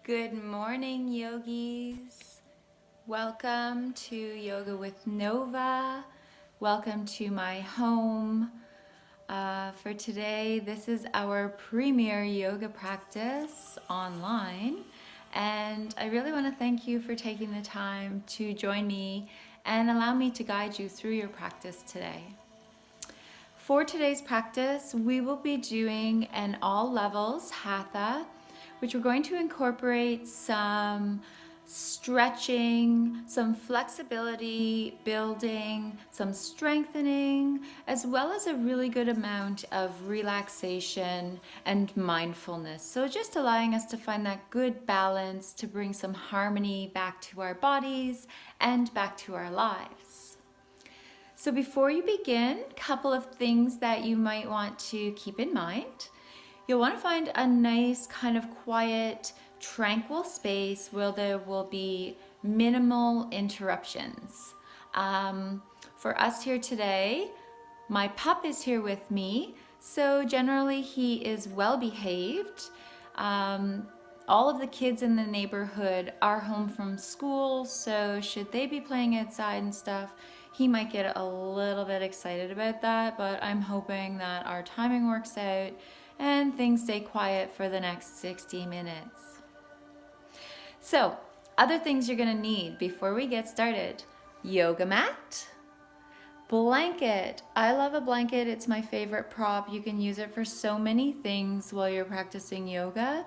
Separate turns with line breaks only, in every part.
Good morning, yogis. Welcome to Yoga with Nova. Welcome to my home. For today, this is our premier yoga practice online. And I really want to thank you for taking the time to join me and allow me to guide you through your practice today. For today's practice, we will be doing an all levels Hatha, which we're going to incorporate some stretching, some flexibility building, some strengthening, as well as a really good amount of relaxation and mindfulness. So just allowing us to find that good balance to bring some harmony back to our bodies and back to our lives. So before you begin, a couple of things that you might want to keep in mind. You'll want to find a nice kind of quiet, tranquil space where there will be minimal interruptions. For us here today, my pup is here with me, so generally he is well behaved. All of the kids in the neighborhood are home from school, so should they be playing outside and stuff, he might get a little bit excited about that, but I'm hoping that our timing works out and things stay quiet for the next 60 minutes. So, other things you're gonna need before we get started: yoga mat, blanket. I love a blanket, it's my favorite prop. You can use it for so many things while you're practicing yoga.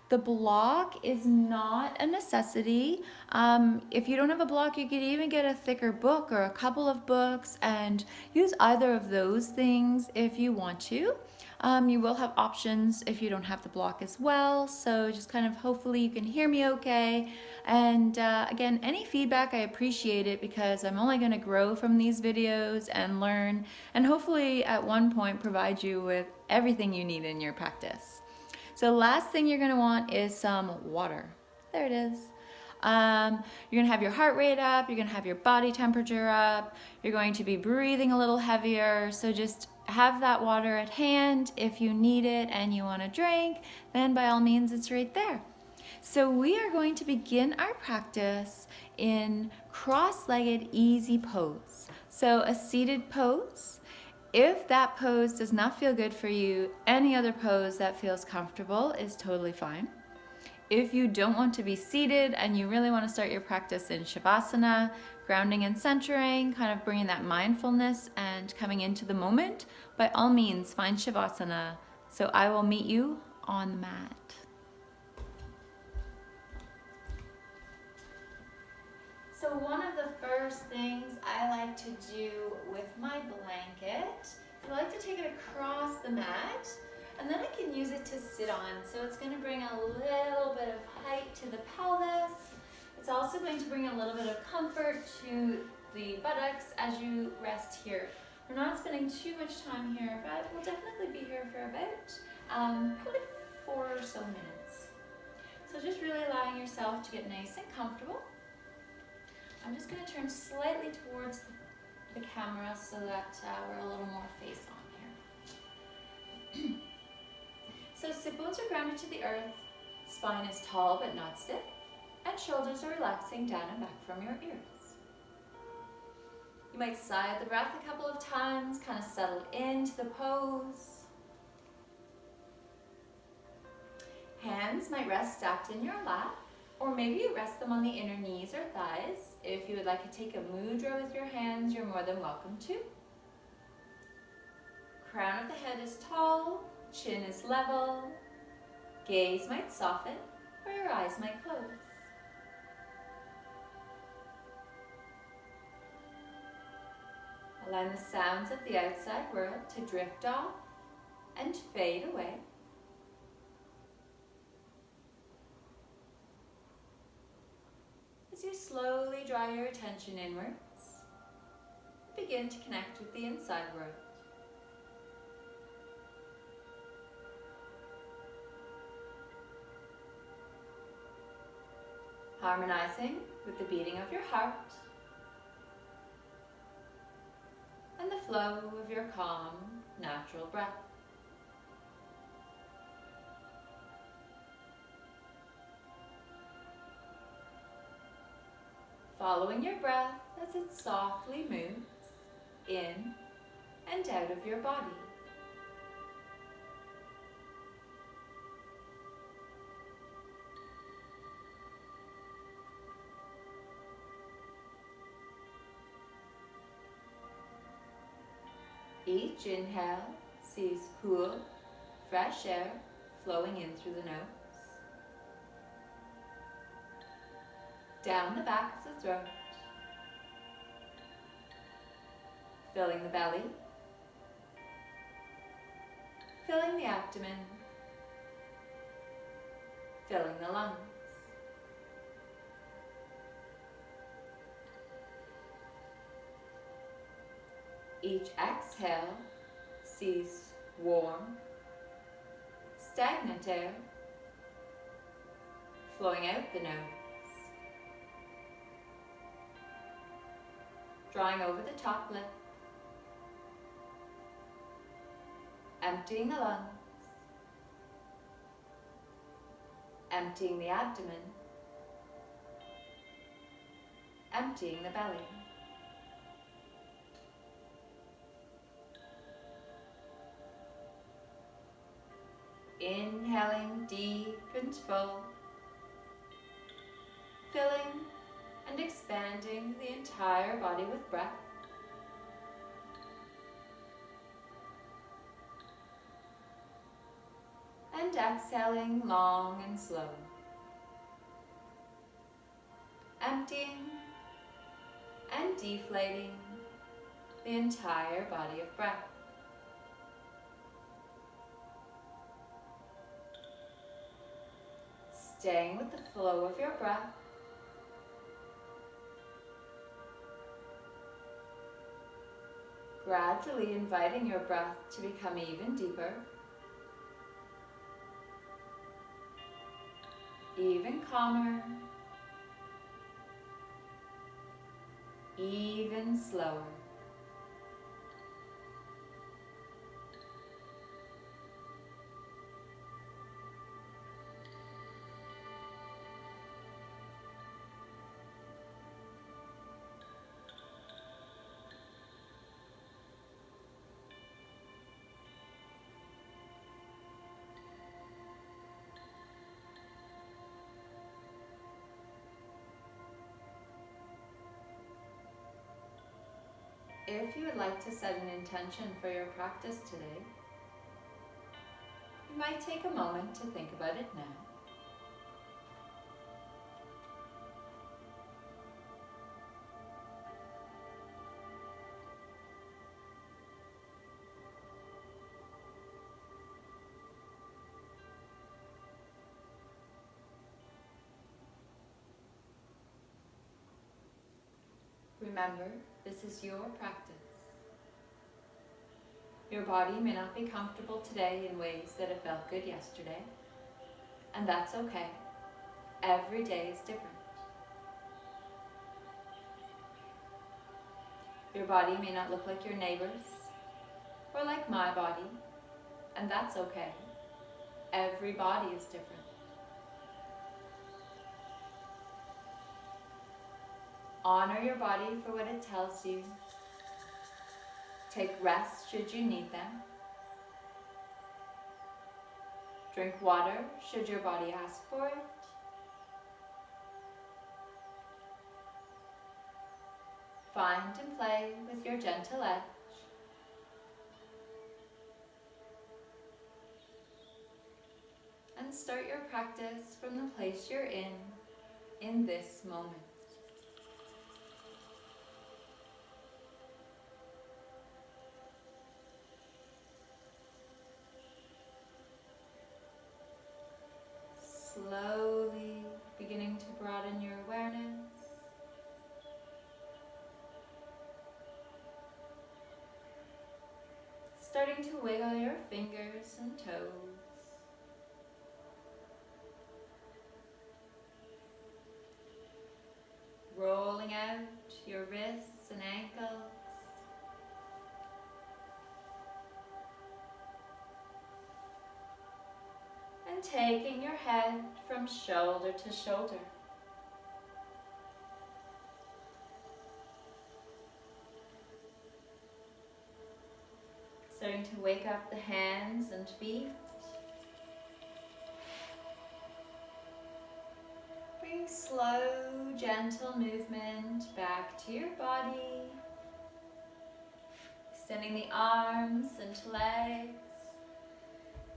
The block is not a necessity. If you don't have a block, you could even get a thicker book or a couple of books and use either of those things if you want to. You will have options if you don't have the block as well. So just kind of hopefully you can hear me okay. And again, any feedback, I appreciate it because I'm only going to grow from these videos and learn and hopefully at one point provide you with everything you need in your practice. So last thing you're gonna want is some water. There it is. You're gonna have your heart rate up, you're gonna have your body temperature up, you're going to be breathing a little heavier, so just have that water at hand. If you need it and you wanna drink, then by all means it's right there. So we are going to begin our practice in cross-legged easy pose. So a seated pose. If that pose does not feel good for you, any other pose that feels comfortable is totally fine. If you don't want to be seated and you really want to start your practice in Shavasana, grounding and centering, kind of bringing that mindfulness and coming into the moment, by all means find Shavasana. So I will meet you on the mat. So one of the first things I like to do with my blanket, I like to take it across the mat and then I can use it to sit on. So it's going to bring a little bit of height to the pelvis. It's also going to bring a little bit of comfort to the buttocks as you rest here. We're not spending too much time here, but we'll definitely be here for about probably 4 or so minutes. So just really allowing yourself to get nice and comfortable. I'm just going to turn slightly towards the camera so that we're a little more face on here. So sit bones are grounded to the earth, spine is tall but not stiff, and shoulders are relaxing down and back from your ears. You might sigh out the breath a couple of times, kind of settle into the pose. Hands might rest stacked in your lap, or maybe you rest them on the inner knees or thighs. If you would like to take a mudra with your hands, you're more than welcome to. Crown of the head is tall, chin is level, gaze might soften, or your eyes might close. Allowing the sounds of the outside world to drift off and fade away. As you slowly draw your attention inwards, begin to connect with the inside world. Harmonizing with the beating of your heart and the flow of your calm, natural breath. following your breath as it softly moves in and out of your body. Each inhale sees cool, fresh air flowing in through the nose, down the back of the throat, filling the belly, filling the abdomen, filling the lungs. Each exhale sees warm, stagnant air flowing out the nose, drawing over the top lip, emptying the lungs, emptying the abdomen, emptying the belly. Inhaling deep and full, filling and expanding the entire body with breath. And exhaling long and slow, emptying and deflating the entire body of breath. Staying with the flow of your breath, gradually inviting your breath to become even deeper, even calmer, even slower. If you would like to set an intention for your practice today, you might take a moment to think about it now. Remember, this is your practice. Your body may not be comfortable today in ways that it felt good yesterday, and that's okay. Every day is different. Your body may not look like your neighbor's or like my body, and that's okay. Every body is different. Honor your body for what it tells you. Take rest should you need them. Drink water should your body ask for it. Find and play with your gentle edge. And start your practice from the place you're in this moment. Slowly beginning to broaden your awareness. Starting to wiggle your fingers and toes. Rolling out your wrists and ankles. And taking your head from shoulder to shoulder. to wake up the hands and feet. Bring slow, gentle movement back to your body. Extending the arms and legs.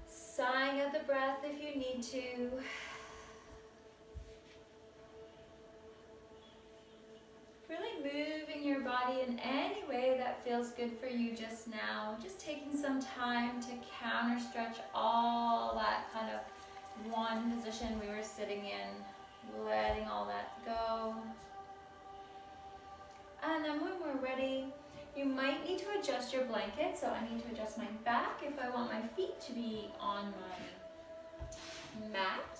Sighing out the breath if you need to. Really moving your body in any way that feels good for you just now. Just taking some time to counter stretch all that kind of one position we were sitting in. Letting all that go. And then when we're ready, you might need to adjust your blanket. So I need to adjust my back if I want my feet to be on my mat.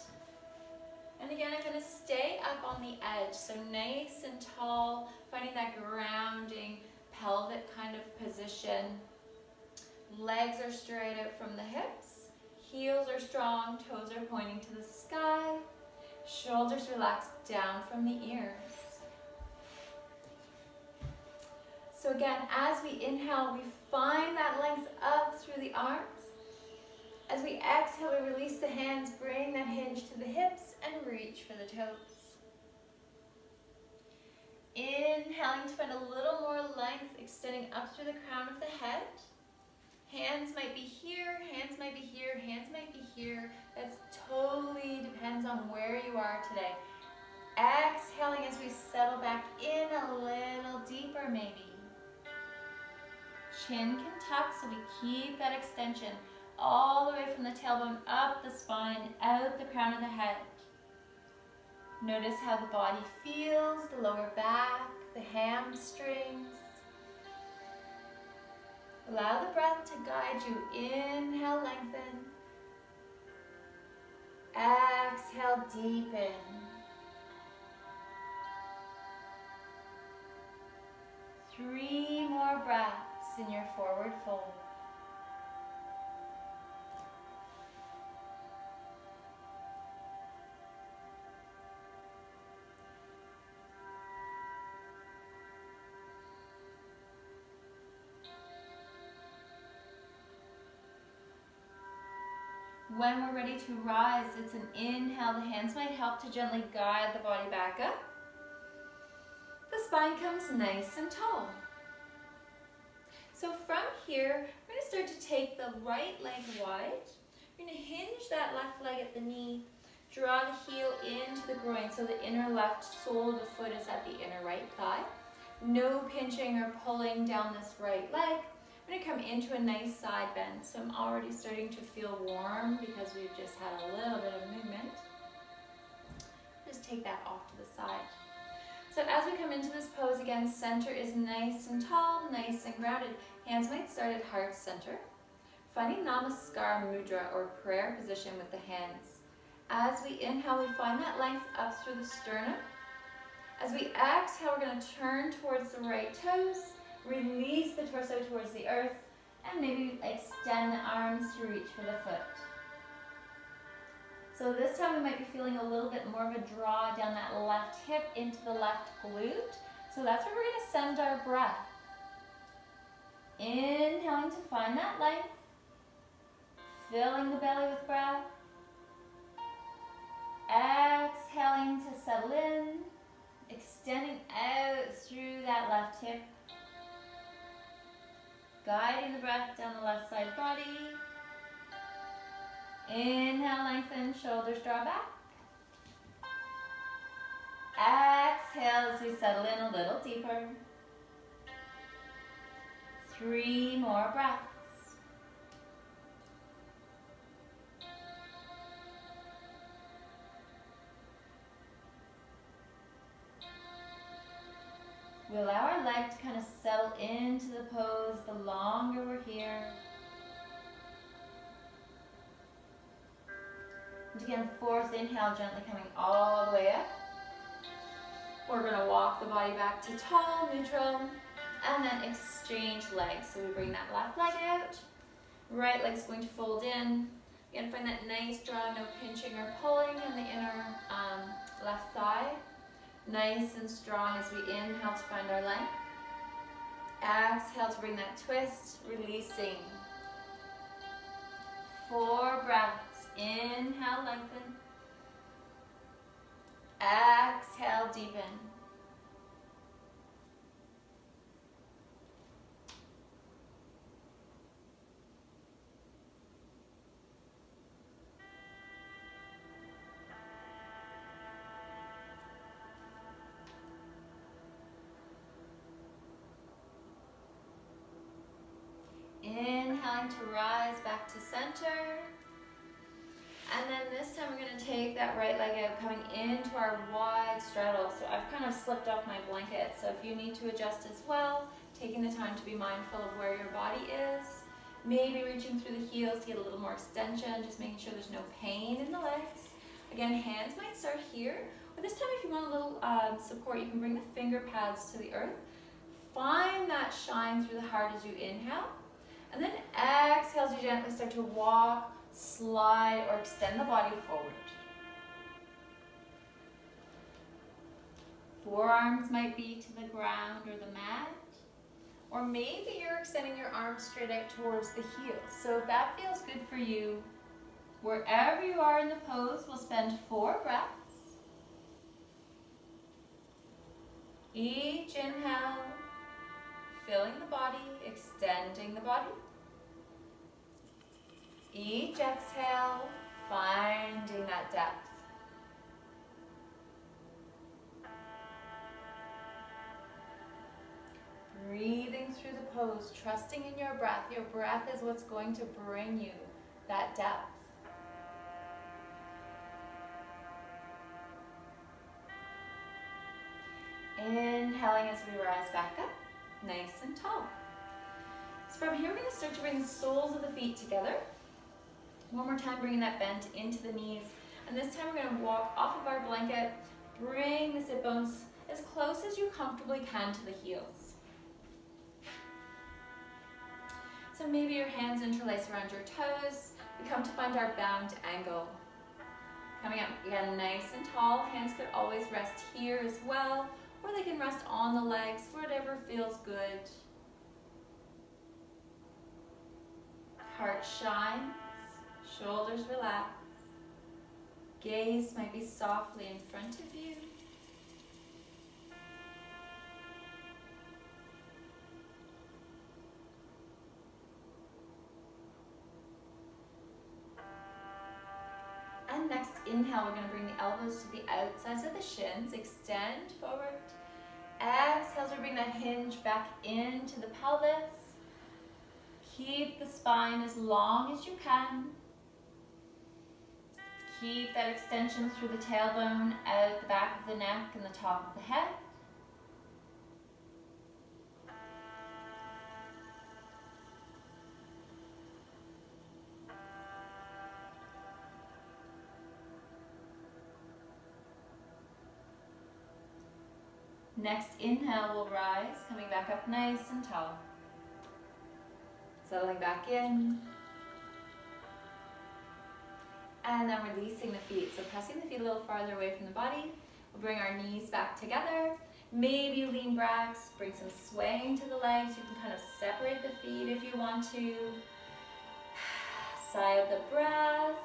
And again, I'm going to stay up on the edge, so nice and tall, finding that grounding pelvic kind of position. Legs are straight out from the hips, heels are strong, toes are pointing to the sky, shoulders relax down from the ears. So again, as we inhale, we find that length up through the arms. As we exhale, we release the hands, bring that hinge to the hips and reach for the toes. Inhaling to find a little more length, extending up through the crown of the head. Hands might be here, hands might be here, hands might be here. That totally depends on where you are today. Exhaling as we settle back in a little deeper maybe. Chin can tuck, so we keep that extension all the way from the tailbone up the spine, out the crown of the head. Notice how the body feels, the lower back, the hamstrings. Allow the breath to guide you. Inhale, lengthen. Exhale, deepen. Three more breaths in your forward fold. When we're ready to rise, it's an inhale. The hands might help to gently guide the body back up. The spine comes nice and tall. So from here, we're going to start to take the right leg wide. We're going to hinge that left leg at the knee. Draw the heel into the groin so the inner left sole of the foot is at the inner right thigh. No pinching or pulling down this right leg. I'm going to come into a nice side bend. So I'm already starting to feel warm because we've just had a little bit of movement. Just take that off to the side. So as we come into this pose again, center is nice and tall, nice and grounded. Hands might start at heart center. Finding Namaskar Mudra or prayer position with the hands. As we inhale, we find that length up through the sternum. As we exhale, we're going to turn towards the right toes. Release the torso towards the earth and maybe extend the arms to reach for the foot. So this time we might be feeling a little bit more of a draw down that left hip into the left glute. So that's where we're going to send our breath. Inhaling to find that length. Filling the belly with breath. Exhaling to settle in. Extending out through that left hip. Guiding the breath down the left side body. Inhale, lengthen, shoulders draw back. Exhale as we settle in a little deeper. 3 more breaths. We allow our leg to kind of settle into the pose the longer we're here. And again, 4th inhale, gently coming all the way up. We're going to walk the body back to tall, neutral, and then exchange legs. So we bring that left leg out, right leg's going to fold in. Again, find that nice draw, no pinching or pulling in the inner left thigh. Nice and strong as we inhale to find our length. Exhale to bring that twist, releasing. 4 breaths. Inhale, lengthen. Exhale, deepen. Inhaling to rise back to center. And then this time we're going to take that right leg out, coming into our wide straddle. So I've kind of slipped off my blanket. So if you need to adjust as well, taking the time to be mindful of where your body is. Maybe reaching through the heels to get a little more extension, just making sure there's no pain in the legs. Again, hands might start here. Or this time if you want a little support, you can bring the finger pads to the earth. Find that shine through the heart as you inhale. And then exhale as you gently start to walk, slide, or extend the body forward. Forearms might be to the ground or the mat. Or maybe you're extending your arms straight out towards the heels. So if that feels good for you, wherever you are in the pose, we'll spend 4 breaths. Each inhale, filling the body, extending the body. Each exhale, finding that depth. Breathing through the pose, trusting in your breath. Your breath is what's going to bring you that depth. Inhaling as we rise back up, nice and tall. So from here, we're going to start to bring the soles of the feet together. One more time, bringing that bend into the knees. And this time, we're going to walk off of our blanket, bring the sit bones as close as you comfortably can to the heels. So maybe your hands interlace around your toes. We come to find our bound angle. Coming up again nice and tall. Hands could always rest here as well, or they can rest on the legs, whatever feels good. Heart shines, shoulders relax. Gaze might be softly in front of you. And next inhale, we're going to bring the elbows to the outsides of the shins, extend forward. Exhale to bring that hinge back into the pelvis. Keep the spine as long as you can. Keep that extension through the tailbone, out the back of the neck and the top of the head. Next inhale, we'll rise, coming back up nice and tall. Settling back in. And then releasing the feet. So pressing the feet a little farther away from the body. We'll bring our knees back together. Maybe lean back, bring some swaying to the legs. You can kind of separate the feet if you want to. Sigh out the breath.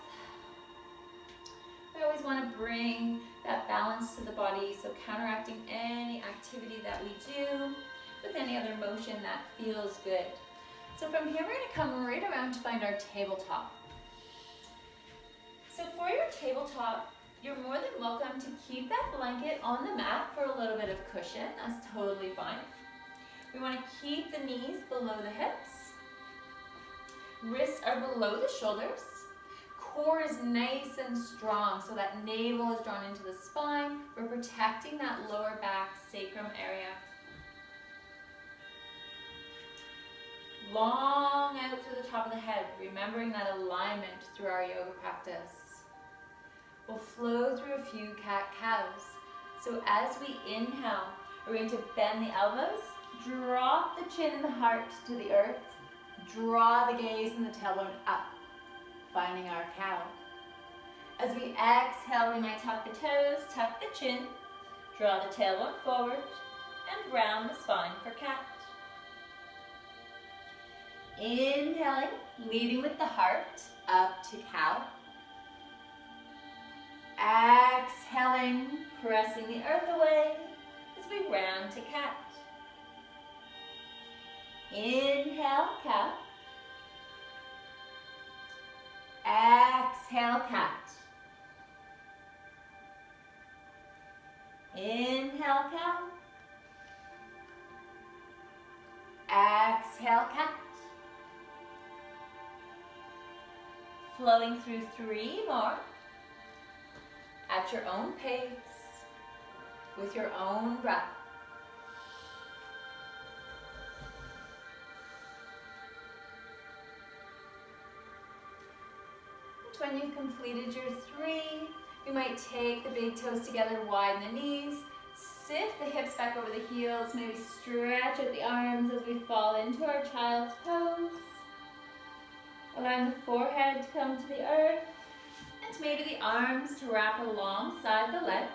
We always want to bring that balance to the body, so counteracting any activity that we do with any other motion that feels good. So from here, we're going to come right around to find our tabletop. So for your tabletop, you're more than welcome to keep that blanket on the mat for a little bit of cushion. That's totally fine. We want to keep the knees below the hips. Wrists are below the shoulders. Core is nice and strong, so that navel is drawn into the spine. We're protecting that lower back sacrum area. Long out through the top of the head, remembering that alignment through our yoga practice. We'll flow through a few cat-cows. So as we inhale, we're going to bend the elbows, drop the chin and the heart to the earth, draw the gaze and the tailbone up, finding our cow. As we exhale, we might tuck the toes, tuck the chin, draw the tailbone forward, and round the spine for cat. Inhaling, leading with the heart, up pressing the earth away as we round to cat. Inhale, cat. Exhale, cat. Inhale, cat. Exhale, cat. Flowing through 3 more at your own pace with your own breath. And when you've completed your 3, you might take the big toes together, widen the knees, sit the hips back over the heels, maybe stretch out the arms as we fall into our child's pose. Allowing the forehead to come to the earth, and maybe the arms to wrap alongside the legs.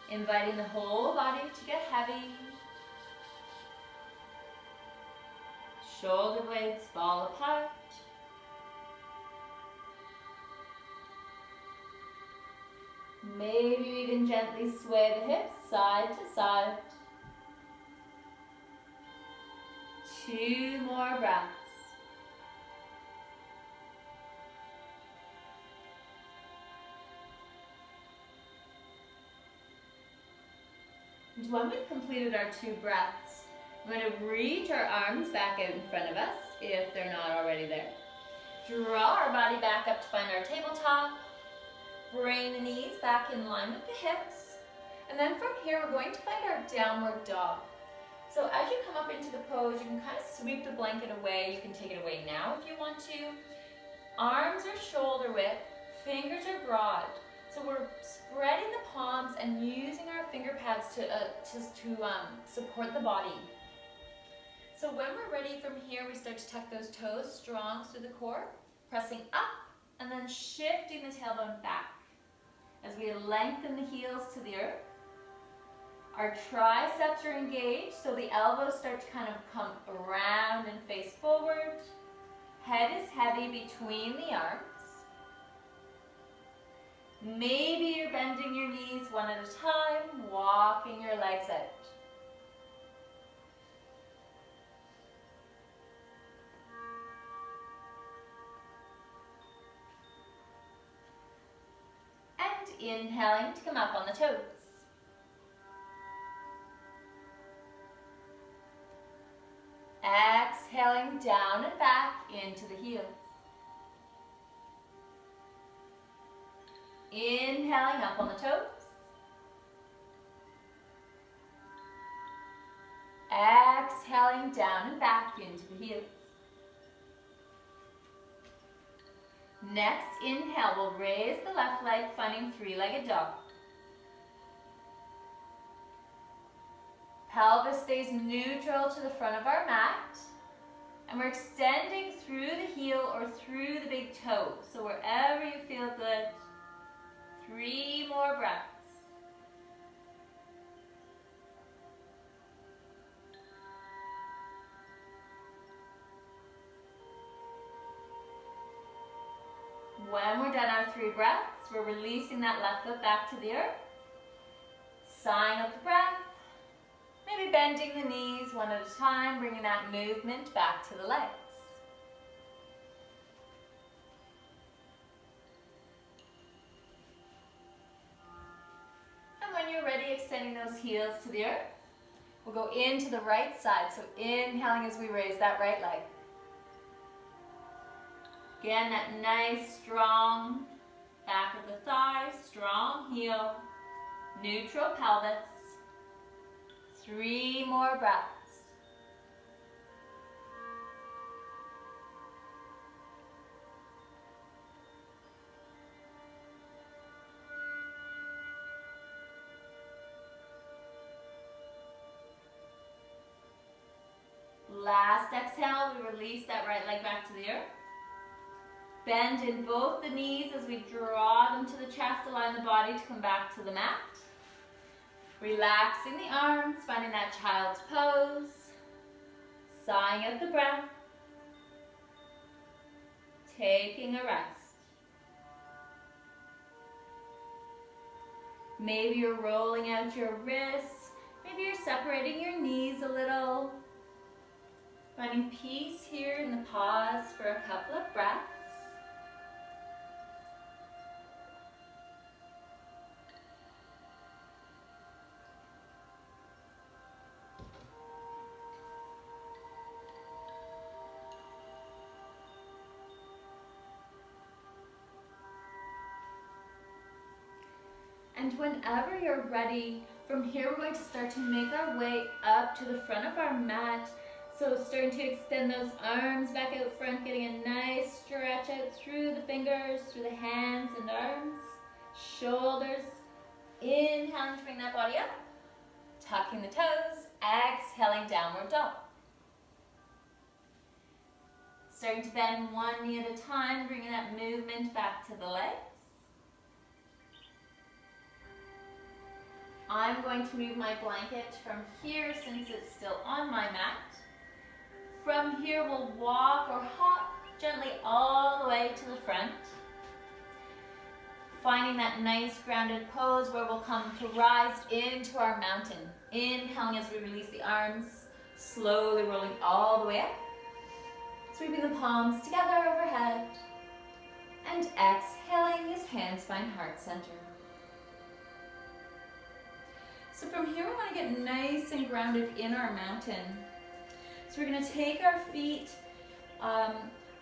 Inviting the whole body to get heavy. Shoulder blades fall apart. Maybe you even gently sway the hips side to side. 2 more breaths. And when we've completed our 2 breaths, we're going to reach our arms back out in front of us if they're not already there. Draw our body back up to find our tabletop. Bring the knees back in line with the hips. And then from here, we're going to find our downward dog. So as you come up into the pose, you can kind of sweep the blanket away. You can take it away now if you want to. Arms are shoulder width, fingers are broad. So we're spreading the palms and using our finger pads to support the body. So when we're ready from here, we start to tuck those toes strong through the core, pressing up and then shifting the tailbone back as we lengthen the heels to the earth. Our triceps are engaged, so the elbows start to kind of come around and face forward. Head is heavy between the arms. Maybe you're bending your knees one at a time, walking your legs out. And inhaling to come up on the toes. Exhaling down and back into the heels. Inhaling up on the toes. Exhaling down and back into the heels. Next inhale, we'll raise the left leg, finding 3-legged dog. Pelvis stays neutral to the front of our mat. And we're extending through the heel or through the big toe. So wherever you feel good, 3 more breaths. When we're done our 3 breaths, we're releasing that left foot back to the earth. Sighing out the breath. Maybe bending the knees one at a time, bringing that movement back to the legs. And when you're ready, extending those heels to the earth, we'll go into the right side. So inhaling as we raise that right leg. Again, that nice, strong back of the thigh, strong heel, neutral pelvis. 3 more breaths. Last exhale, we release that right leg back to the earth. Bend in both the knees as we draw them to the chest, allowing the body to come back to the mat. Relaxing the arms, finding that child's pose. Sighing out the breath. taking a rest. Maybe you're rolling out your wrists. Maybe you're separating your knees a little. Finding peace here in the pause for a couple of breaths. And whenever you're ready, from here we're going to start to make our way up to the front of our mat. So starting to extend those arms back out front, getting a nice stretch out through the fingers, through the hands and arms. Shoulders, inhaling to bring that body up. Tucking the toes, exhaling downward dog. Starting to bend one knee at a time, bringing that movement back to the legs. I'm going to move my blanket from here since it's still on my mat. From here we'll walk or hop gently all the way to the front. Finding that nice grounded pose where we'll come to rise into our mountain. Inhaling as we release the arms, slowly rolling all the way up. Sweeping the palms together overhead. And exhaling as hands find heart center. So from here we want to get nice and grounded in our mountain. So we're going to take our feet, I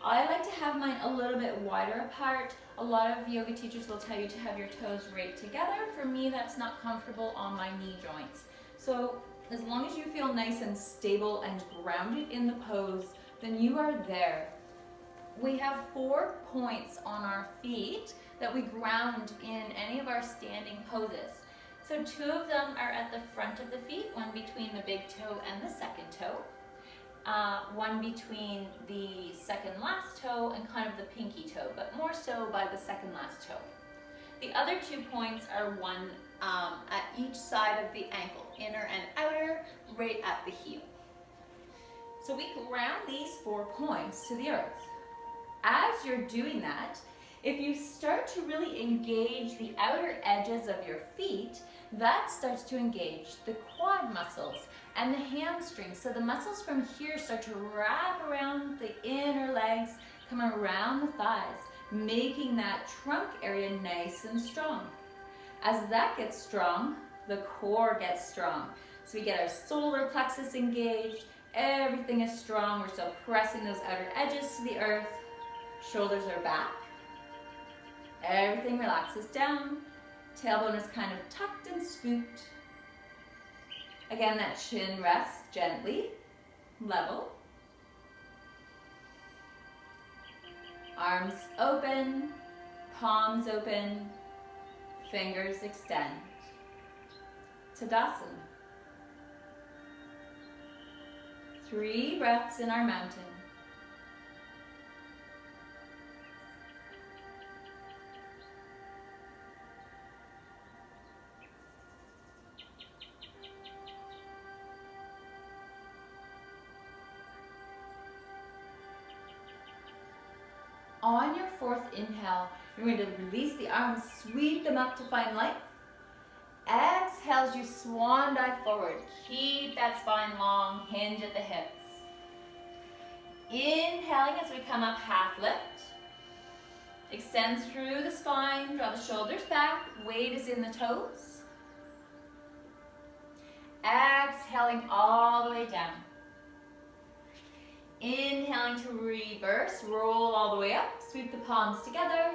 like to have mine a little bit wider apart. A lot of yoga teachers will tell you to have your toes right together. For me, that's not comfortable on my knee joints. So as long as you feel nice and stable and grounded in the pose, then you are there. We have 4 points on our feet that we ground in any of our standing poses. So 2 of them are at the front of the feet, one between the big toe and the second toe. One between the second last toe and kind of the pinky toe, but more so by the second last toe. The other 2 points are one at each side of the ankle, inner and outer, right at the heel. So we ground these 4 points to the earth. As you're doing that, if you start to really engage the outer edges of your feet, that starts to engage the quad muscles and the hamstrings. So the muscles from here start to wrap around the inner legs, come around the thighs, making that trunk area nice and strong. As that gets strong, the core gets strong. So we get our solar plexus engaged, everything is strong, we're still pressing those outer edges to the earth, shoulders are back, everything relaxes down, tailbone is kind of tucked and scooped. Again, that chin rests gently, level. Arms open, palms open, fingers extend. Tadasana. 3 breaths in our mountain. On your 4th inhale, you're going to release the arms, sweep them up to find length. Exhale as you swan dive forward. Keep that spine long, hinge at the hips. Inhaling as we come up, half lift. Extend through the spine, draw the shoulders back, weight is in the toes. Exhaling all the way down. Inhaling to reverse, roll all the way up, sweep the palms together.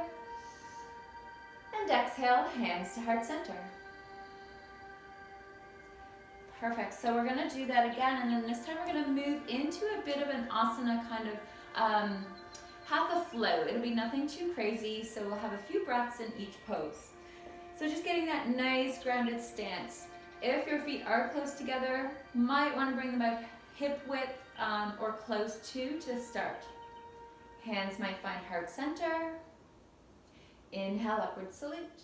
And exhale, hands to heart center. Perfect, so we're gonna do that again, and then this time we're gonna move into a bit of an asana kind of hatha flow. It'll be nothing too crazy, so we'll have a few breaths in each pose. So just getting that nice grounded stance. If your feet are close together, might wanna bring them about hip width or close to start. Hands might find heart center. Inhale, upward salute.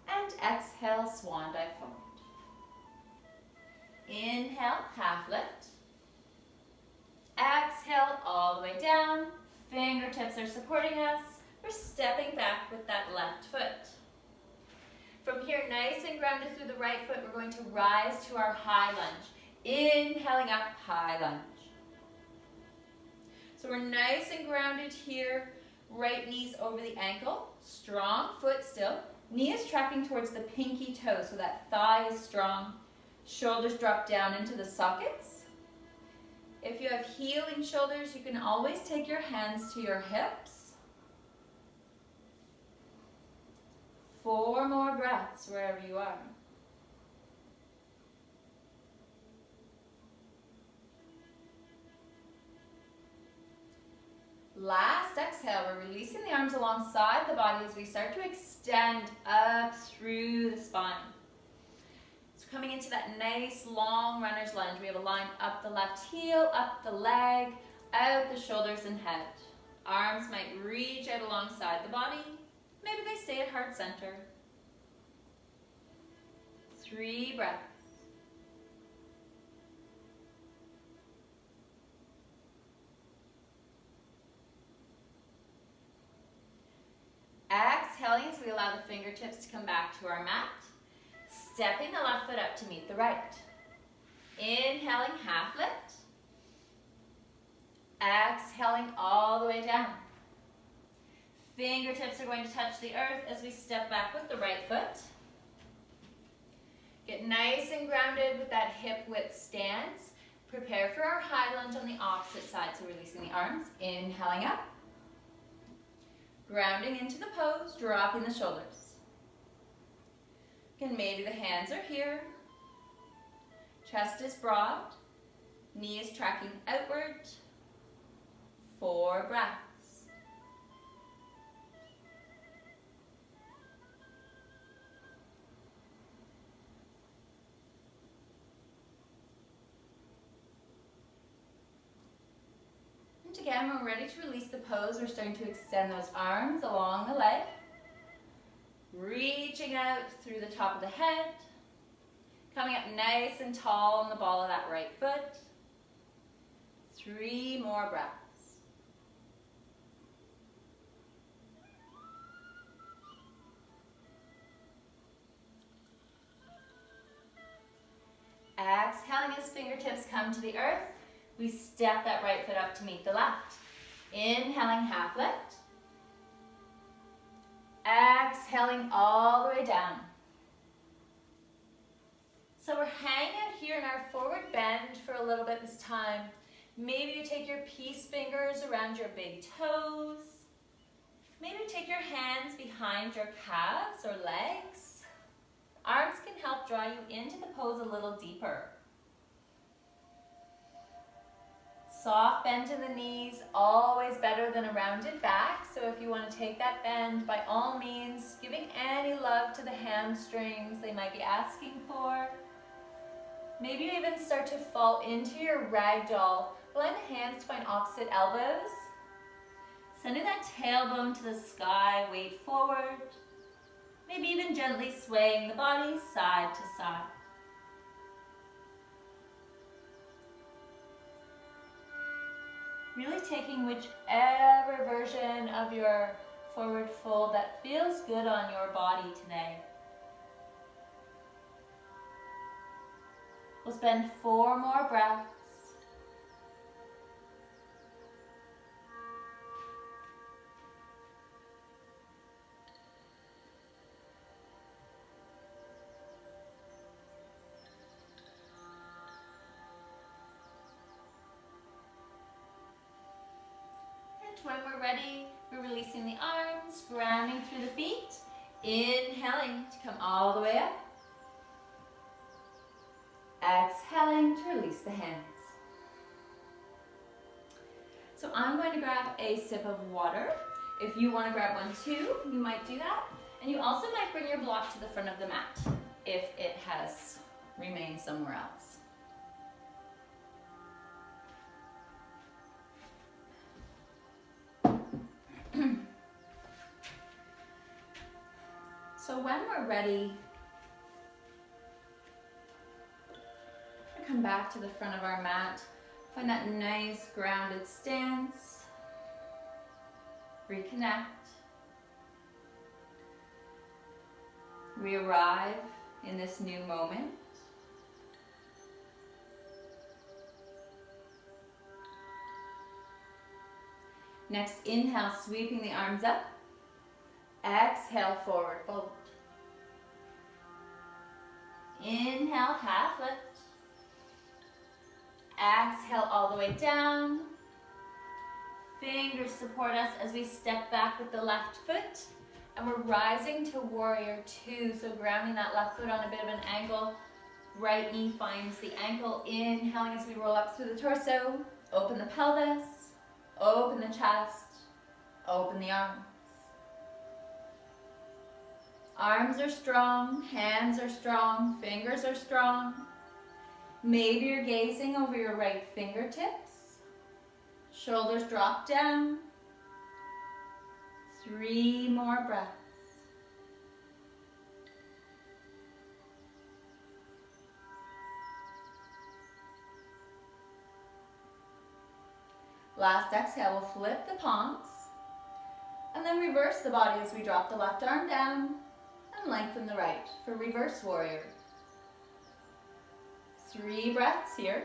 And exhale, swan dive forward. Inhale, half lift. Exhale, all the way down. Fingertips are supporting us. We're stepping back with that left foot. From here, nice and grounded through the right foot, we're going to rise to our high lunge. Inhaling up, high lunge. So we're nice and grounded here. Right knee's over the ankle. Strong foot still. Knee is tracking towards the pinky toe, so that thigh is strong. Shoulders drop down into the sockets. If you have healing shoulders, you can always take your hands to your hips. 4 more breaths wherever you are. Last exhale, we're releasing the arms alongside the body as we start to extend up through the spine. So coming into that nice long runner's lunge, we have a line up the left heel, up the leg, out the shoulders and head. Arms might reach out alongside the body. Maybe they stay at heart center. 3 breaths. Exhaling as we allow the fingertips to come back to our mat. Stepping the left foot up to meet the right. Inhaling, half lift. Exhaling all the way down. Fingertips are going to touch the earth as we step back with the right foot. Get nice and grounded with that hip width stance. Prepare for our high lunge on the opposite side, so releasing the arms. Inhaling up. Grounding into the pose, dropping the shoulders. Again, maybe the hands are here. Chest is broad. Knee is tracking outward. 4 breaths. Again, we're ready to release the pose. We're starting to extend those arms along the leg. Reaching out through the top of the head. Coming up nice and tall on the ball of that right foot. 3 more breaths. Exhaling as fingertips come to the earth. We step that right foot up to meet the left. Inhaling, half lift. Exhaling all the way down. So we're hanging out here in our forward bend for a little bit this time. Maybe you take your peace fingers around your big toes. Maybe take your hands behind your calves or legs. Arms can help draw you into the pose a little deeper. Soft bend in the knees, always better than a rounded back. So if you want to take that bend, by all means, giving any love to the hamstrings they might be asking for. Maybe you even start to fall into your ragdoll. Allowing the hands to find opposite elbows. Sending that tailbone to the sky, weight forward. Maybe even gently swaying the body side to side. Really taking whichever version of your forward fold that feels good on your body today. We'll spend 4 more breaths. When we're ready, we're releasing the arms, grounding through the feet, inhaling to come all the way up, exhaling to release the hands. So I'm going to grab a sip of water. If you want to grab one too, you might do that. And you also might bring your block to the front of the mat if it has remained somewhere else. So when we're ready, come back to the front of our mat. Find that nice grounded stance. reconnect. We arrive in this new moment. Next, inhale, sweeping the arms up. Exhale, forward fold. Inhale, half lift. Exhale all the way down. Fingers support us as we step back with the left foot. And we're rising to warrior two. So grounding that left foot on a bit of an angle. Right knee finds the ankle. Inhaling as we roll up through the torso. Open the pelvis. Open the chest. Open the arms. Arms are strong. Hands are strong. Fingers are strong. Maybe you're gazing over your right fingertips. Shoulders drop down. 3 more breaths. Last exhale, we'll flip the palms and then reverse the body as we drop the left arm down and lengthen the right for reverse warrior. 3 breaths here.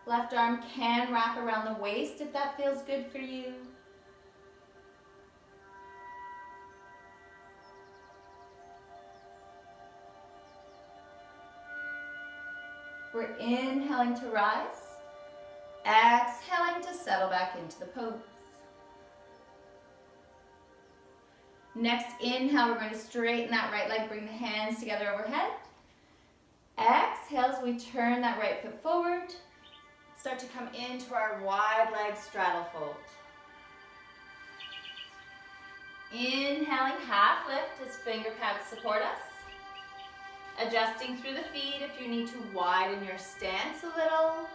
Left arm can wrap around the waist if that feels good for you. We're inhaling to rise, exhaling to settle back into the pose. Next inhale, we're going to straighten that right leg, bring the hands together overhead. Exhale as we turn that right foot forward. Start to come into our wide leg straddle fold. Inhaling, half lift as finger pads support us. Adjusting through the feet if you need to widen your stance a little.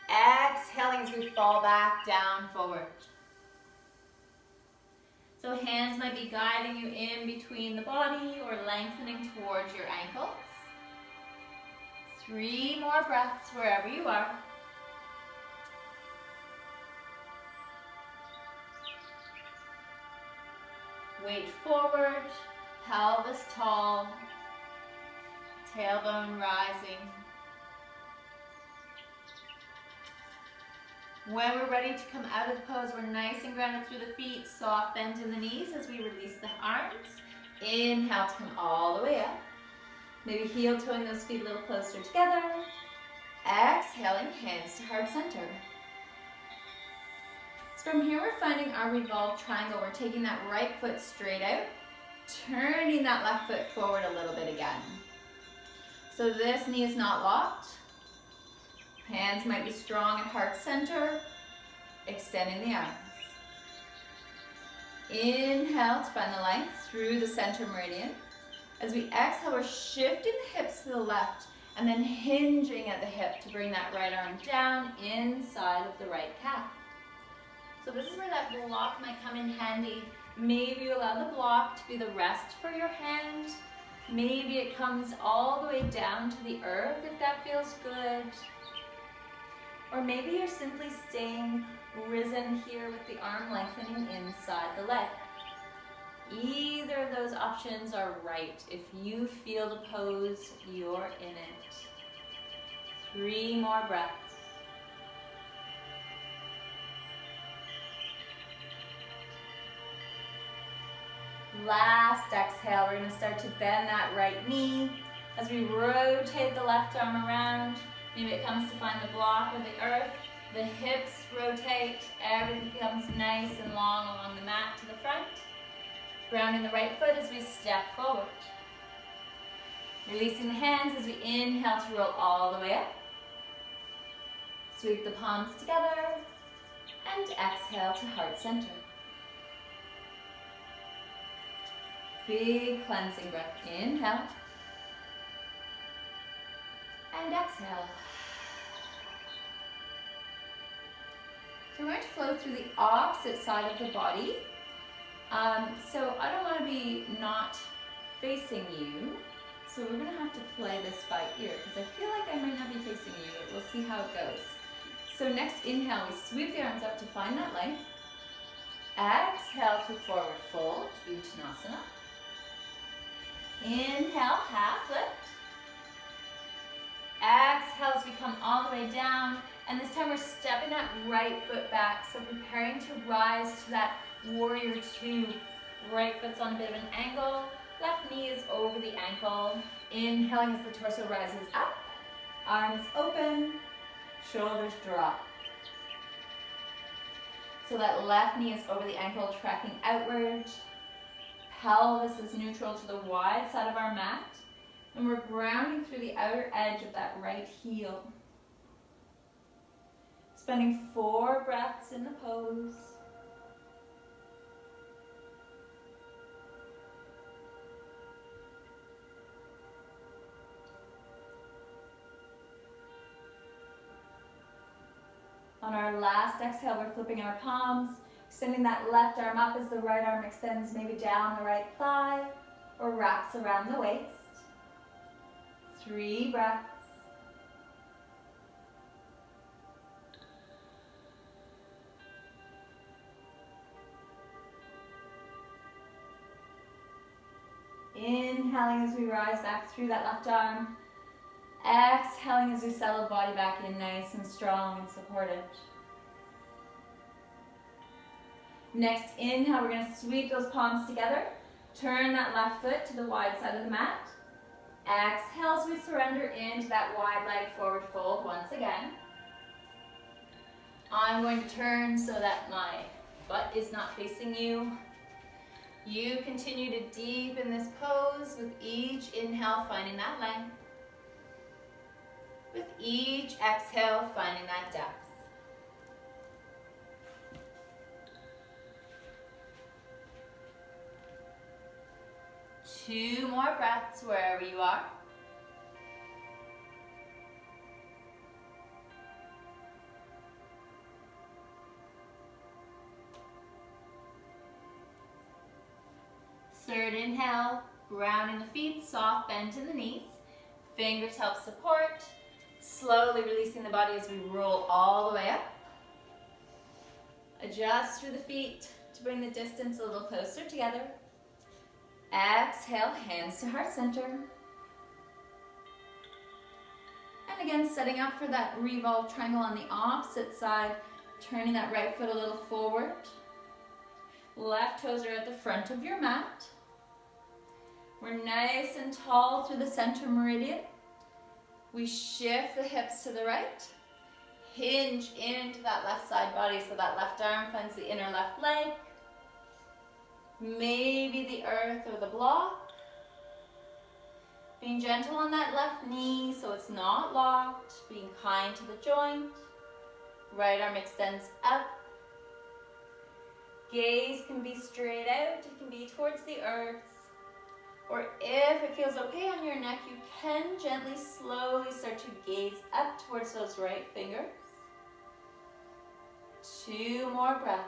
Exhaling as we fall back down forward. So hands might be guiding you in between the body or lengthening towards your ankles. 3 more breaths wherever you are. Weight forward, pelvis tall, tailbone rising. When we're ready to come out of the pose, we're nice and grounded through the feet, soft bend in the knees as we release the arms. Inhale to come all the way up. Maybe heel toeing those feet a little closer together. Exhaling, hands to heart center. So from here we're finding our revolved triangle. We're taking that right foot straight out, turning that left foot forward a little bit again. So this knee is not locked. Hands might be strong at heart center, extending the arms. Inhale to find the length through the center meridian. As we exhale, we're shifting the hips to the left and then hinging at the hip to bring that right arm down inside of the right calf. So this is where that block might come in handy. Maybe you allow the block to be the rest for your hand. Maybe it comes all the way down to the earth if that feels good. Or maybe you're simply staying risen here with the arm lengthening inside the leg. Either of those options are right. If you feel the pose, you're in it. 3 more breaths. Last exhale, we're going to start to bend that right knee as we rotate the left arm around. Maybe it comes to find the block or the earth. The hips rotate, everything becomes nice and long along the mat to the front. Grounding the right foot as we step forward. Releasing the hands as we inhale to roll all the way up. Sweep the palms together and exhale to heart center. Big cleansing breath. Inhale and exhale. So we're going to flow through the opposite side of the body. So I don't want to be not facing you. So we're going to have to play this by ear because I feel like I might not be facing you, but we'll see how it goes. So next inhale, we sweep the arms up to find that length. Exhale to forward fold, Uttanasana. Inhale, half lift. Exhale as we come all the way down. And this time we're stepping that right foot back. So preparing to rise to that warrior two. Right foot's on a bit of an angle. Left knee is over the ankle. Inhaling as the torso rises up. Arms open. Shoulders drop. So that left knee is over the ankle, tracking outward. Pelvis is neutral to the wide side of our mat. And we're grounding through the outer edge of that right heel. Spending 4 breaths in the pose. On our last exhale, we're flipping our palms, extending that left arm up as the right arm extends maybe down the right thigh or wraps around the waist. 3 breaths. Inhaling as we rise back through that left arm. Exhaling as we settle the body back in nice and strong and supported. Next inhale, we're going to sweep those palms together. Turn that left foot to the wide side of the mat. Exhale as we surrender into that wide leg forward fold once again. I'm going to turn so that my butt is not facing you. You continue to deepen this pose with each inhale, finding that length. With each exhale, finding that depth. Two more breaths wherever you are. Third inhale, grounding the feet, soft bend to the knees. Fingers help support. Slowly releasing the body as we roll all the way up. Adjust through the feet to bring the distance a little closer together. Exhale, hands to heart center. And again, setting up for that revolve triangle on the opposite side, turning that right foot a little forward. Left toes are at the front of your mat. We're nice and tall through the center meridian. We shift the hips to the right. Hinge into that left side body so that left arm finds the inner left leg. Maybe the earth or the block. Being gentle on that left knee so it's not locked. Being kind to the joint. Right arm extends up. Gaze can be straight out. It can be towards the earth. Or if it feels okay on your neck, you can gently, slowly start to gaze up towards those right fingers. 2 more breaths.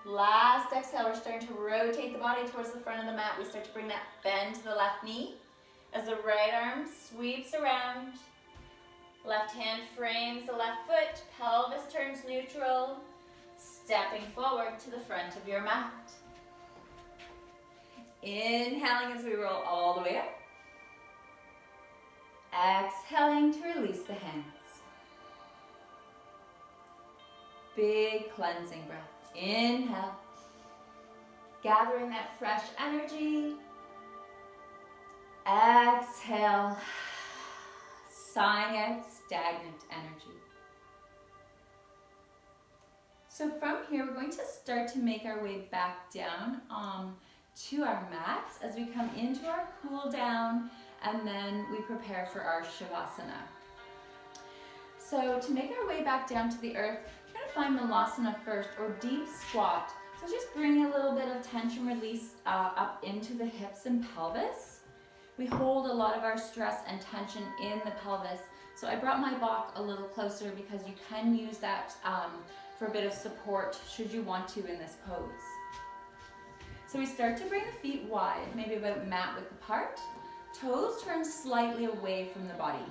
Last exhale, we're starting to rotate the body towards the front of the mat. We start to bring that bend to the left knee as the right arm sweeps around. Left hand frames the left foot, pelvis turns neutral, stepping forward to the front of your mat. Inhaling as we roll all the way up. Exhaling to release the hands. Big cleansing breath. Inhale. Gathering that fresh energy. Exhale. Sighing out stagnant energy. So from here, we're going to start to make our way back down to our mats as we come into our cool down, and then we prepare for our Shavasana. So to make our way back down to the earth, we're going to find Malasana first, or deep squat. So just bring a little bit of tension release up into the hips and pelvis. We hold a lot of our stress and tension in the pelvis. So I brought my block a little closer because you can use that for a bit of support should you want to in this pose. So we start to bring the feet wide, maybe about mat width apart. Toes turn slightly away from the body.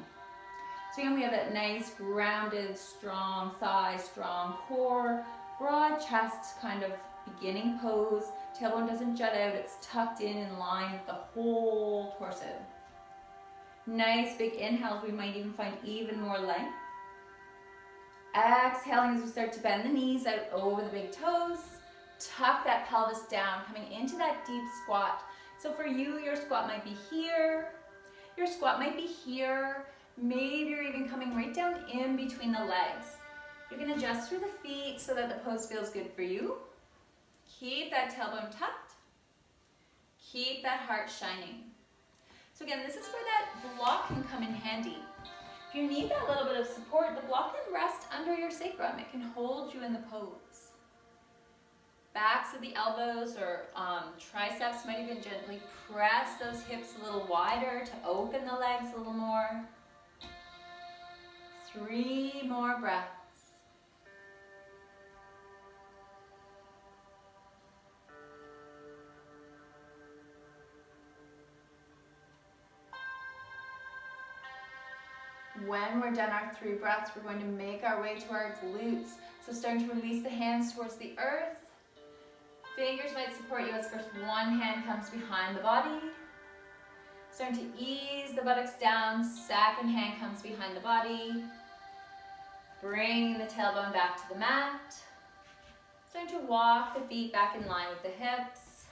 So again, we have that nice grounded, strong thigh, strong core, broad chest kind of beginning pose. Tailbone doesn't jut out, it's tucked in line with the whole torso. Nice big inhales, we might even find even more length. Exhaling as we start to bend the knees out over the big toes. Tuck that pelvis down, coming into that deep squat. So for you, your squat might be here. Your squat might be here. Maybe you're even coming right down in between the legs. You can adjust through the feet so that the pose feels good for you. Keep that tailbone tucked. Keep that heart shining. So again, this is where that block can come in handy. If you need that little bit of support, the block can rest under your sacrum. It can hold you in the pose. Backs of the elbows or triceps might even gently press those hips a little wider to open the legs a little more. 3 more breaths. When we're done our 3 breaths, we're going to make our way to our glutes. So starting to release the hands towards the earth. Fingers might support you as first one hand comes behind the body. Starting to ease the buttocks down, second hand comes behind the body. Bring the tailbone back to the mat. Starting to walk the feet back in line with the hips.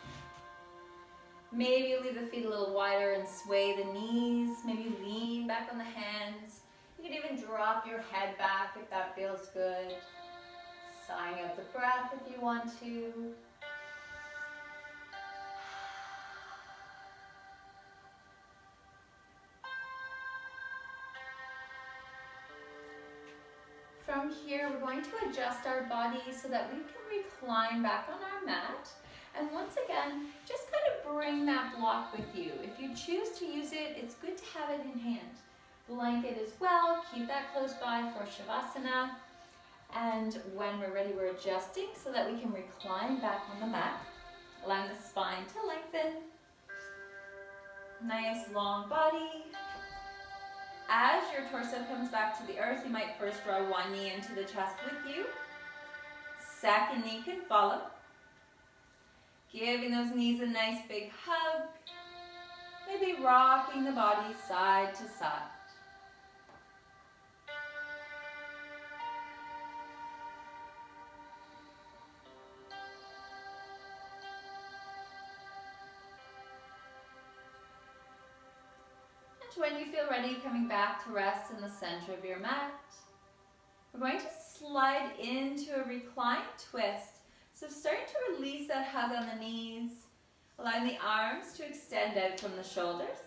Maybe you leave the feet a little wider and sway the knees. Maybe lean back on the hands. You can even drop your head back if that feels good. Sighing out the breath if you want to. From here, we're going to adjust our body so that we can recline back on our mat. And once again, just kind of bring that block with you. If you choose to use it, it's good to have it in hand. Blanket as well, keep that close by for Shavasana. And when we're ready, we're adjusting so that we can recline back on the mat, allowing the spine to lengthen. Nice long body. As your torso comes back to the earth, you might first draw one knee into the chest with you. Second knee can follow. Giving those knees a nice big hug. Maybe rocking the body side to side. When you feel ready, coming back to rest in the center of your mat. We're going to slide into a recline twist. So starting to release that hug on the knees, allowing the arms to extend out from the shoulders.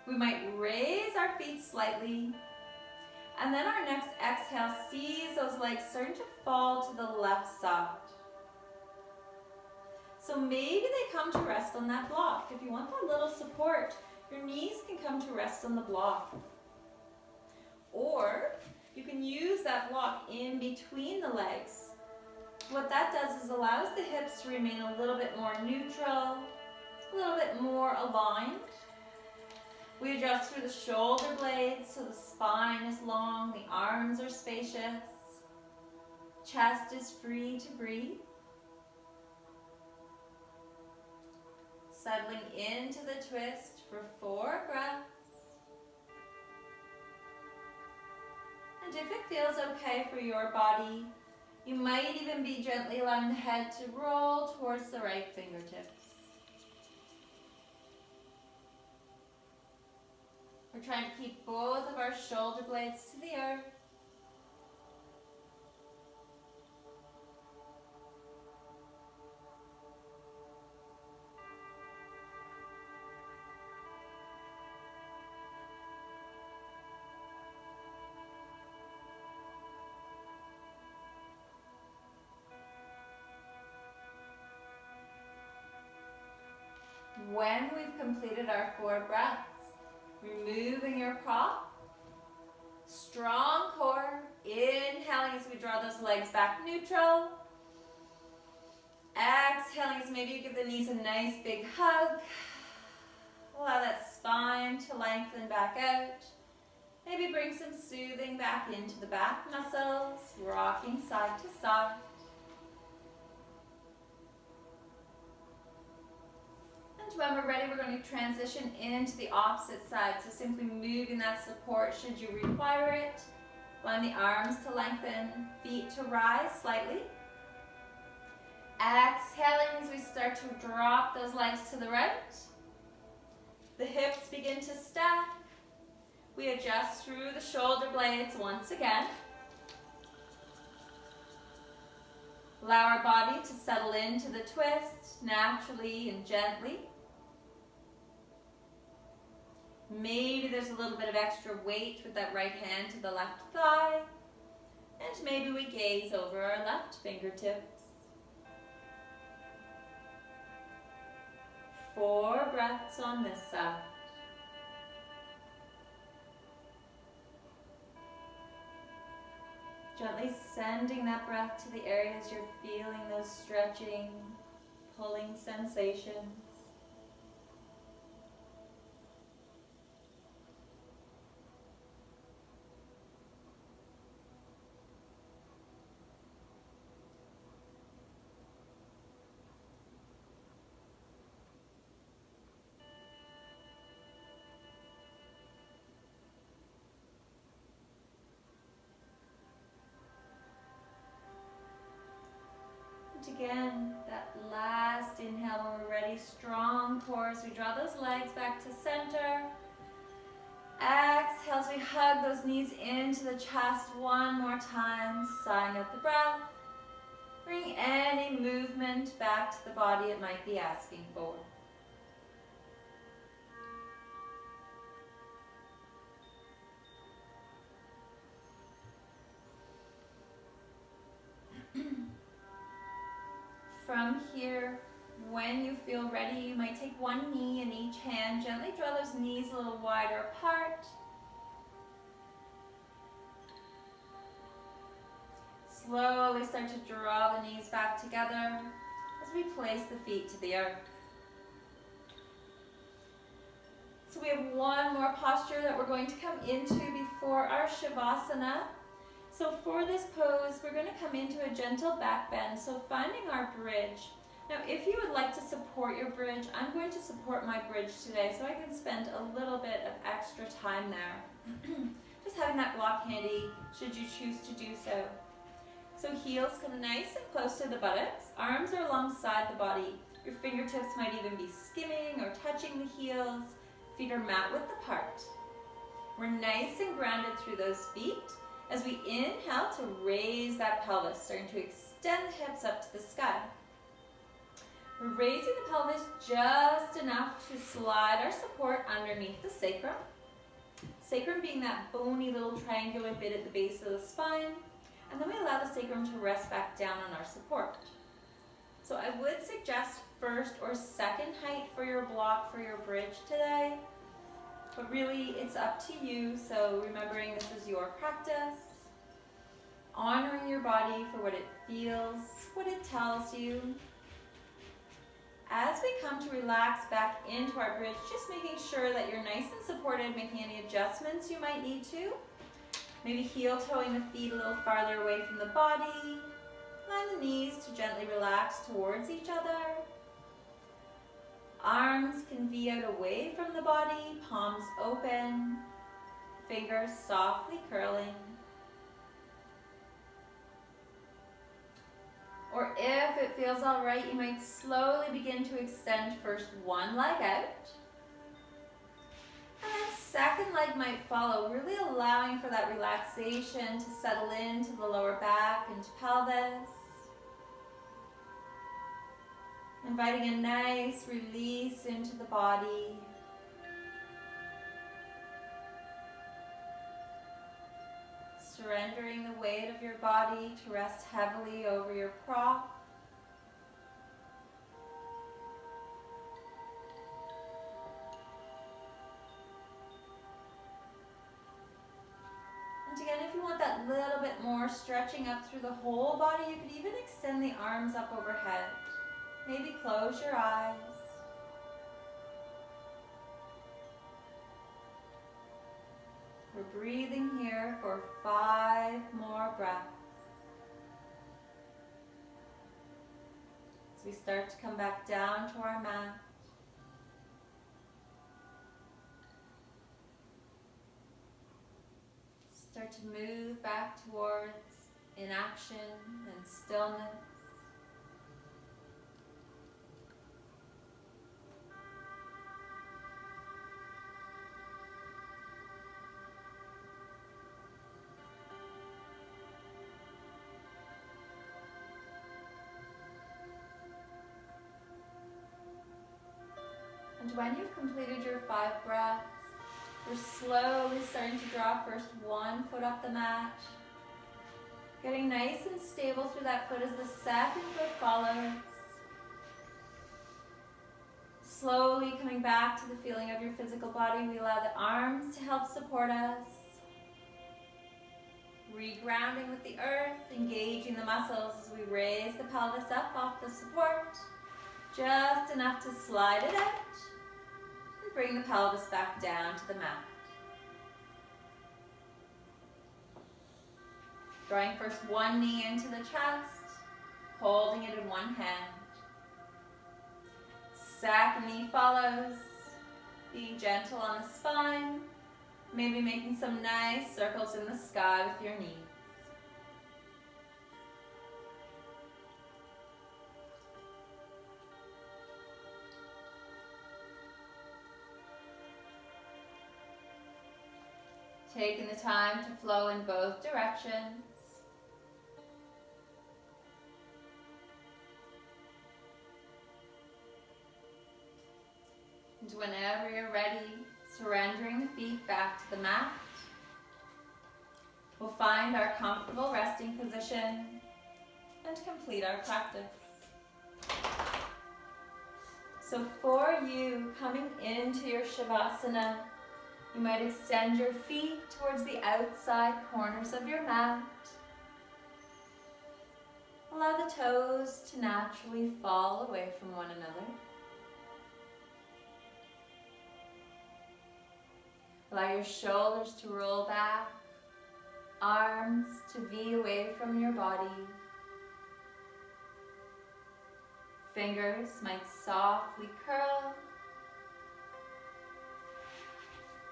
We might raise our feet slightly, and then our next exhale sees those legs starting to fall to the left side. So maybe they come to rest on that block. If you want that little support, your knees can come to rest on the block. Or you can use that block in between the legs. What that does is allows the hips to remain a little bit more neutral, a little bit more aligned. We adjust through the shoulder blades so the spine is long, the arms are spacious, chest is free to breathe. Settling into the twist for 4 breaths. And if it feels okay for your body, you might even be gently allowing the head to roll towards the right fingertips. We're trying to keep both of our shoulder blades to the earth. When we've completed our 4 breaths, removing your prop, strong core, inhaling as we draw those legs back neutral, exhaling as maybe you give the knees a nice big hug, Allow that spine to lengthen back out. Maybe bring some soothing back into the back muscles, rocking side to side. And when we're ready, we're going to transition into the opposite side. So simply moving that support should you require it. Allowing the arms to lengthen, feet to rise slightly. Exhaling as we start to drop those legs to the right. The hips begin to stack. We adjust through the shoulder blades once again. Allow our body to settle into the twist naturally and gently. Maybe there's a little bit of extra weight with that right hand to the left thigh. And maybe we gaze over our left fingertips. 4 breaths on this side. Gently sending that breath to the areas you're feeling those stretching, pulling sensations. Again, that last inhale when we're ready, strong core as we draw those legs back to center. Exhale as we hug those knees into the chest one more time, sighing out the breath. Bring any movement back to the body it might be asking for. From here, when you feel ready, you might take one knee in each hand. Gently draw those knees a little wider apart. Slowly start to draw the knees back together as we place the feet to the earth. So we have one more posture that we're going to come into before our Shavasana. So for this pose, we're going to come into a gentle back bend, so finding our bridge. Now, if you would like to support your bridge, I'm going to support my bridge today, so I can spend a little bit of extra time there. Just having that block handy, should you choose to do so. So heels come nice and close to the buttocks, arms are alongside the body. Your fingertips might even be skimming or touching the heels, feet are mat width apart. We're nice and grounded through those feet. As we inhale to raise that pelvis, starting to extend the hips up to the sky. We're raising the pelvis just enough to slide our support underneath the sacrum. Sacrum being that bony little triangular bit at the base of the spine. And then we allow the sacrum to rest back down on our support. So I would suggest first or second height for your block for your bridge today. But really, it's up to you, so remembering this is your practice. Honoring your body for what it feels, what it tells you. As we come to relax back into our bridge, just making sure that you're nice and supported, making any adjustments you might need to. Maybe heel-toeing the feet a little farther away from the body. Allowing the knees to gently relax towards each other. Arms can V out away from the body, palms open, fingers softly curling. Or if it feels all right, you might slowly begin to extend first one leg out. And then second leg might follow, really allowing for that relaxation to settle into the lower back and pelvis. Inviting a nice release into the body. Surrendering the weight of your body to rest heavily over your prop. And again, if you want that little bit more stretching up through the whole body, you could even extend the arms up overhead. Maybe close your eyes. We're breathing here for 5 more breaths. As we start to come back down to our mat. Start to move back towards inaction and stillness. And when you've completed your 5 breaths, we're slowly starting to draw first one foot up the mat. Getting nice and stable through that foot as the second foot follows. Slowly coming back to the feeling of your physical body, we allow the arms to help support us. Regrounding with the earth, engaging the muscles as we raise the pelvis up off the support. Just enough to slide it out. And bring the pelvis back down to the mat. Drawing first one knee into the chest, holding it in one hand. Second knee follows, being gentle on the spine, maybe making some nice circles in the sky with your knees. Taking the time to flow in both directions. And whenever you're ready, surrendering the feet back to the mat. We'll find our comfortable resting position and complete our practice. So for you, coming into your Shavasana, you might extend your feet towards the outside corners of your mat. Allow the toes to naturally fall away from one another. Allow your shoulders to roll back, arms to V away from your body. Fingers might softly curl.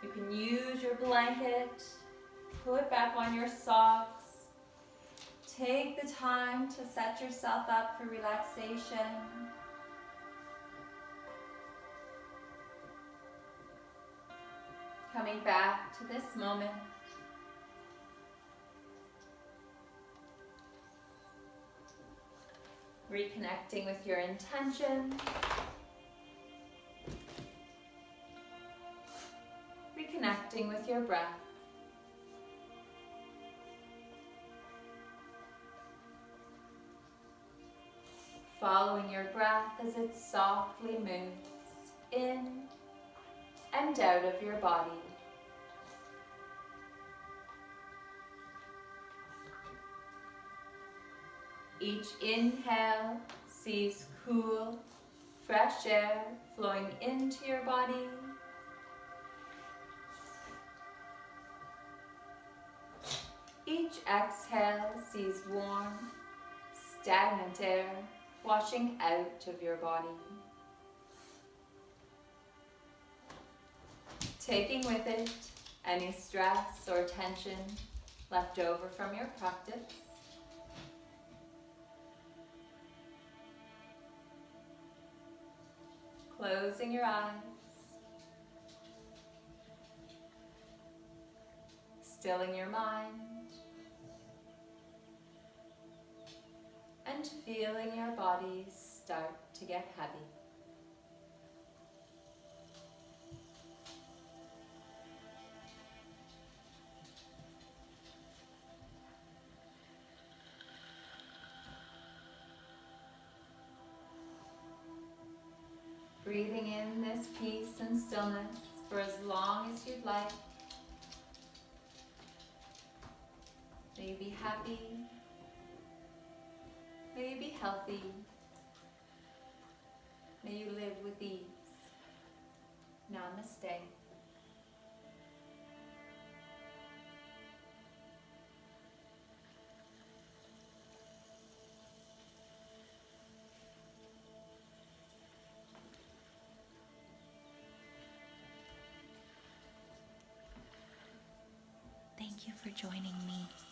You can use your blanket, put back on your socks. Take the time to set yourself up for relaxation. Coming back to this moment. Reconnecting with your intention. Reconnecting with your breath. Following your breath as it softly moves in and out of your body. Each inhale sees cool, fresh air flowing into your body. Each exhale sees warm, stagnant air washing out of your body. Taking with it any stress or tension left over from your practice. Closing your eyes. Stilling your mind. And feeling your body start to get heavy. Breathing in this peace and stillness for as long as you'd like. May you be happy. May you be healthy. May you live with ease. Namaste. you for joining me.